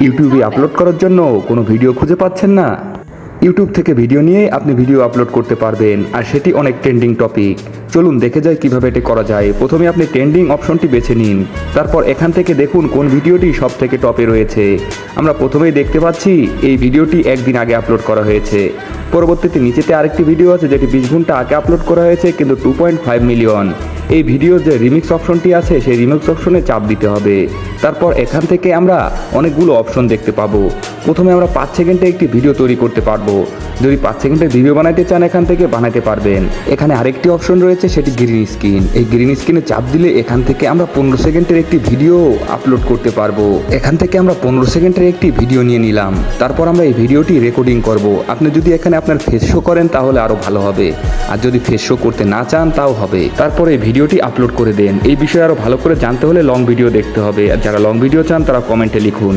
ইউটিউবে আপলোড করার জন্য কোনো ভিডিও খুঁজে পাচ্ছেন না? ইউটিউব থেকে ভিডিও নিয়ে আপনি ভিডিও আপলোড করতে পারবেন, আর সেটি অনেক ট্রেন্ডিং টপিক। চলুন দেখে যাই কিভাবে এটি করা যায়। প্রথমে আপনি ট্রেন্ডিং অপশনটি বেছে নিন, তারপর এখান থেকে দেখুন কোন ভিডিওটি সব থেকে টপে রয়েছে। আমরা প্রথমেই দেখতে পাচ্ছি এই ভিডিওটি একদিন আগে আপলোড করা হয়েছে। পরবর্তীতে নিচেতে আরেকটি ভিডিও আছে যেটি 20 ঘন্টা আগে আপলোড করা হয়েছে, কিন্তু 2.5 মিলিয়ন। এই ভিডিওর যে রিমিক্স অপশনটি আছে সেই রিমিক্স অপশনে চাপ দিতে হবে। তারপর এখান থেকে আমরা অনেকগুলো অপশন দেখতে পাবো। প্রথমে আমরা 5 সেকেন্ডে একটি ভিডিও তৈরি করতে পারবো। যদি 5 সেকেন্ডের ভিডিও বানাইতে চান এখান থেকে বানাতে পারবেন। এখানে আরেকটি অপশন রয়েছে, সেটি গ্রিন স্ক্রিন। এই গ্রিন স্ক্রিনে চাপ দিলে এখান থেকে আমরা 15 সেকেন্ডের একটি ভিডিও আপলোড করতে পারবো। এখান থেকে আমরা 15 সেকেন্ডের একটি ভিডিও নিয়ে নিলাম। তারপর আমরা এই ভিডিওটি রেকর্ডিং করব। আপনি যদি এখানে আপনার ফেস শো করেন তাহলে আরো ভালো হবে, আর যদি ফেস শো করতে না চান তাও হবে। তারপর এই ভিডিওটি আপলোড করে দেন। এই বিষয়ে আরো ভালো করে জানতে হলে লং ভিডিও দেখতে হবে, আর যারা লং ভিডিও চান তারা কমেন্টে লিখুন।